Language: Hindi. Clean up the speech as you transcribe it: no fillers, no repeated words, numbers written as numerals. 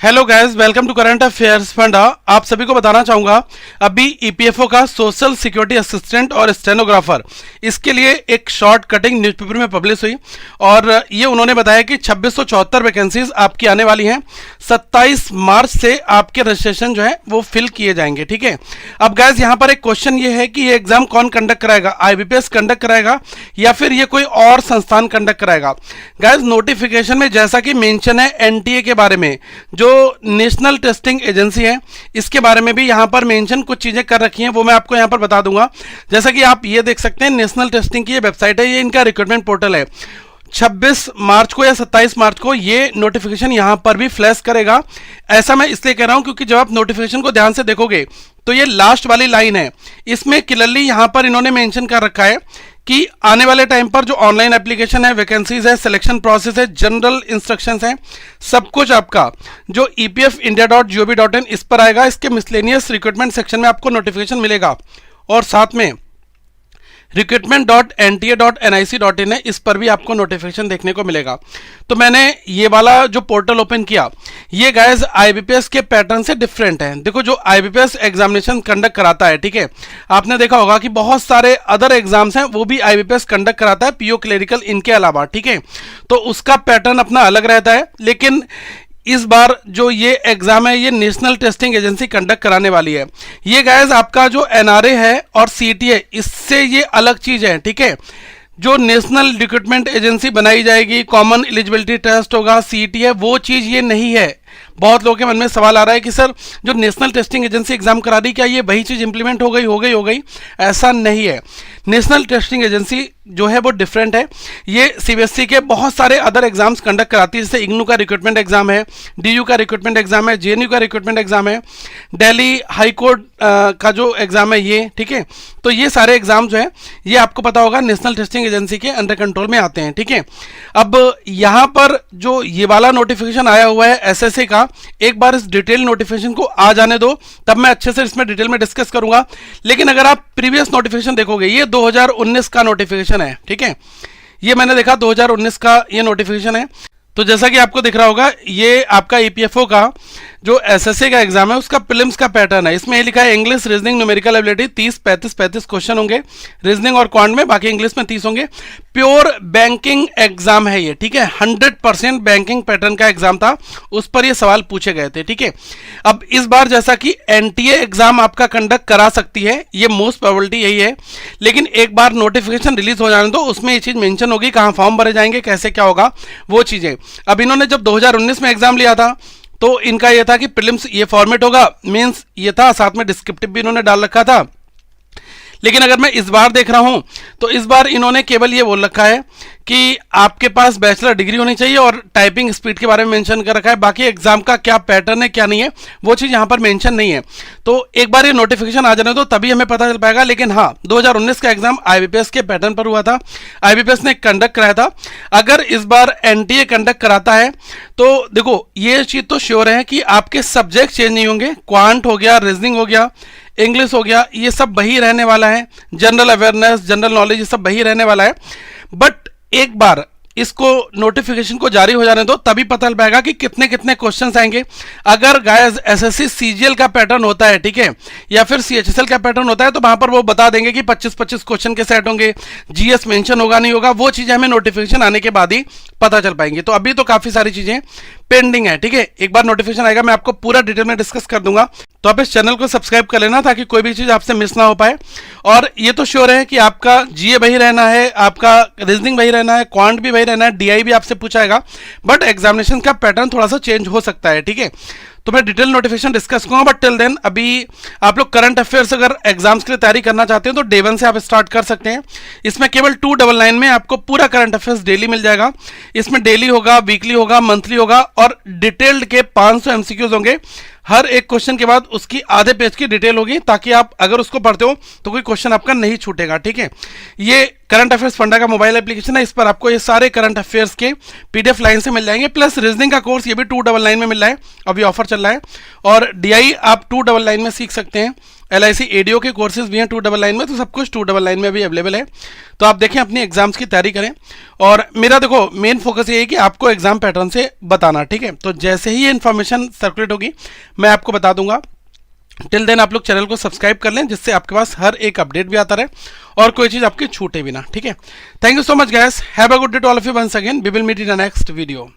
Hello guys, welcome to current affairs Funda. आप सभी को बताना चाहूंगा, अभी ईपीएफओ का सोशल सिक्योरिटी असिस्टेंट और स्टेनोग्राफर, इसके लिए एक शॉर्ट कटिंग न्यूज़पेपर में पब्लिश हुई और ये उन्होंने बताया कि 2674 वैकेंसीज आपकी आने वाली हैं। 27 मार्च से आपके रजिस्ट्रेशन जो है वो फिल किए जाएंगे। ठीक है, अब गाइस यहाँ पर एक क्वेश्चन ये है कि ये एग्जाम कौन कंडक्ट कराएगा, आईबीपीएस कंडक्ट कराएगा या फिर ये कोई और संस्थान कंडक्ट कराएगा। गाइस नोटिफिकेशन में जैसा कि मेंशन है एनटीए के बारे में, जो नेशनल टेस्टिंग एजेंसी है, इसके बारे में भी यहां पर मेंशन कुछ चीजें कर रखी हैं, वो मैं आपको यहां पर बता दूंगा। जैसा कि आप ये देख सकते हैं, नेशनल टेस्टिंग की ये वेबसाइट है, ये इनका रिक्रूटमेंट पोर्टल है। 26 मार्च को या 27 मार्च को ये नोटिफिकेशन यहां पर भी फ्लैश करेगा। ऐसा मैं इसलिए कह रहा हूं क्योंकि जब आप नोटिफिकेशन को ध्यान से देखोगे तो ये लास्ट वाली लाइन है, इसमें क्लियरली यहां पर इन्होंने मेंशन कर रखा है कि आने वाले टाइम पर जो ऑनलाइन एप्लीकेशन है, वैकेंसीज है, सिलेक्शन प्रोसेस है, जनरल इंस्ट्रक्शंस हैं, सब कुछ आपका जो epfindia.gov.in इस पर आएगा। इसके मिसलेनियस रिक्रूटमेंट सेक्शन में आपको नोटिफिकेशन मिलेगा और साथ में recruitment.nta.nic.in है, इस पर भी आपको नोटिफिकेशन देखने को मिलेगा। तो मैंने ये वाला जो पोर्टल ओपन किया, ये गाइस आईबीपीएस के पैटर्न से डिफरेंट है। देखो, जो आईबीपीएस एग्जामिनेशन कंडक्ट कराता है, ठीक है, आपने देखा होगा कि बहुत सारे अदर एग्जाम्स हैं वो भी आईबीपीएस कंडक्ट कराता है, पीओ क्लेरिकल इनके अलावा। ठीक है, तो उसका पैटर्न अपना अलग रहता है, लेकिन इस बार जो ये एग्जाम है ये नेशनल टेस्टिंग एजेंसी कंडक्ट कराने वाली है। ये गाइस आपका जो एनआरए है और सीटीए, इससे ये अलग चीज है। ठीक है, जो नेशनल रिक्रूटमेंट एजेंसी बनाई जाएगी, कॉमन एलिजिबिलिटी टेस्ट होगा, सीटीए, वो चीज ये नहीं है। बहुत लोगों के मन में सवाल आ रहा है कि सर जो नेशनल टेस्टिंग एजेंसी एग्जाम करा रही, क्या ये वही चीज इंप्लीमेंट हो गई? ऐसा नहीं है। नेशनल टेस्टिंग एजेंसी जो है वो डिफरेंट है। ये सीबीएसई के बहुत सारे अदर एग्जाम्स कंडक्ट कराती है, जैसे इग्नू का रिक्रूटमेंट एग्जाम है, डीयू का रिक्रूटमेंट एग्जाम है, जेएनयू का रिक्रूटमेंट एग्जाम है, दिल्ली हाई कोर्ट का जो एग्जाम है ये। ठीक है, तो ये सारे एग्जाम जो है ये आपको पता होगा नेशनल टेस्टिंग एजेंसी के अंडर कंट्रोल में आते हैं। ठीक है, अब यहाँ पर जो ये वाला नोटिफिकेशन आया हुआ है एसएससी का, एक बार इस डिटेल नोटिफिकेशन को आ जाने दो, तब मैं अच्छे से इसमें डिटेल में डिस्कस करूंगा। लेकिन अगर आप प्रीवियस नोटिफिकेशन देखोगे, ये 2019 का नोटिफिकेशन है। ठीक है, ये मैंने देखा 2019 का ये नोटिफिकेशन है। तो जैसा कि आपको दिख रहा होगा, ये आपका ईपीएफओ का जो एसएससी का एग्जाम है उसका प्रीलिम्स का पैटर्न है। इसमें ये लिखा है English, reasoning, numerical ability 30, 35 question होंगे रीजनिंग और क्वांट में, बाकी इंग्लिश में 30 होंगे। प्योर बैंकिंग एग्जाम है ये। ठीक है, 100% बैंकिंग पैटर्न का एग्जाम था, उस पर ये सवाल पूछे गए थे। ठीक है, अब इस बार जैसा कि एनटीए एग्जाम आपका कंडक्ट करा सकती है, ये मोस्ट प्रोबेबिलिटी यही है, लेकिन एक बार नोटिफिकेशन रिलीज हो जाने दो, उसमें ये चीज मेंशन होगी कहां फॉर्म भरे जाएंगे, कैसे क्या होगा, वो चीजें। अब इन्होंने जब 2019 में एग्जाम लिया था तो इनका यह था कि प्रीलिम्स ये फॉर्मेट होगा, मींस ये था, साथ में डिस्क्रिप्टिव भी इन्होंने डाल रखा था। लेकिन अगर मैं इस बार देख रहा हूं तो इस बार इन्होंने केवल ये बोल रखा है कि आपके पास बैचलर डिग्री होनी चाहिए और टाइपिंग स्पीड के बारे में मेंशन कर रखा है। बाकी एग्जाम का क्या पैटर्न है क्या नहीं है वो चीज यहां पर मेंशन नहीं है। तो एक बार ये नोटिफिकेशन आ जाने दो, तभी हमें पता चल पाएगा। लेकिन हाँ, 2019 का एग्जाम आईबीपीएस के पैटर्न पर हुआ था, आईबीपीएस ने कंडक्ट कराया था। अगर इस बार एनटीए कंडक्ट कराता है तो देखो, ये चीज तो श्योर है कि आपके सब्जेक्ट चेंज नहीं होंगे। क्वांट हो गया, रीजनिंग हो गया, इंग्लिश हो गया, ये सब वही रहने वाला है। जनरल अवेयरनेस, जनरल नॉलेज, ये सब वही रहने वाला है। बट एक बार इसको नोटिफिकेशन को जारी हो जाने दो, तभी पता चल पाएगा कि कितने कितने क्वेश्चंस आएंगे। अगर गाइस एसएससी सीजीएल का पैटर्न होता है, ठीक है, या फिर सीएचएसएल का पैटर्न होता है, तो वहां पर वो बता देंगे कि 25-25 क्वेश्चन के सेट होंगे, जीएस मेंशन होगा नहीं होगा, वो चीजें हमें नोटिफिकेशन आने के बाद ही पता चल पाएंगी। तो अभी तो काफी सारी चीजें पेंडिंग है। ठीक है, एक बार नोटिफिकेशन आएगा मैं आपको पूरा डिटेल में डिस्कस कर दूंगा, तो आप इस चैनल को सब्सक्राइब कर लेना ताकि कोई भी चीज आपसे मिस ना हो पाए। और ये तो श्योर है कि आपका जीए वही रहना है, आपका रीजनिंग वही रहना है, क्वांट भी वही रहना है, डीआई भी आपसे पूछाएगा, बट एग्जामिनेशन का पैटर्न थोड़ा सा चेंज हो सकता है। ठीक है, तो मैं डिटेल नोटिफिकेशन डिस्कस करूंगा, बट टिल देन अभी आप लोग करंट अफेयर्स अगर एग्जाम्स के लिए तैयारी करना चाहते हैं तो डे 1 से आप स्टार्ट कर सकते हैं। इसमें केवल 299 में आपको पूरा करंट अफेयर्स डेली मिल जाएगा। इसमें डेली होगा, वीकली होगा, मंथली होगा और डिटेल्ड के 500 एमसीक्यूज होंगे। हर एक क्वेश्चन के बाद उसकी आधे पेज की डिटेल होगी, ताकि आप अगर उसको पढ़ते हो तो कोई क्वेश्चन आपका नहीं छूटेगा। ठीक है, ये करंट अफेयर्स फंडा का मोबाइल एप्लीकेशन है, इस पर आपको ये सारे करंट अफेयर्स के पीडीएफ लाइन से मिल जाएंगे, प्लस रीजनिंग का कोर्स ये भी 299 में मिल रहा है, अभी ऑफर चल रहा है। और डीआई आप 299 में सीख सकते हैं। LIC ADO के कोर्सेज भी हैं 299 में, तो सब कुछ 299 में भी अवेलेबल है। तो आप देखें, अपनी एग्जाम्स की तैयारी करें। और मेरा देखो मेन फोकस ये है कि आपको एग्जाम पैटर्न से बताना, ठीक है। तो जैसे ही ये इन्फॉर्मेशन सर्कुलेट होगी मैं आपको बता दूंगा। टिल देन आप लोग चैनल को सब्सक्राइब कर लें, जिससे आपके पास हर एक अपडेट भी आता रहे और कोई चीज़ आपकी छूटे भी ना, ठीक है। Thank you so much guys, have a good day to all of you once again, we will meet in the next video.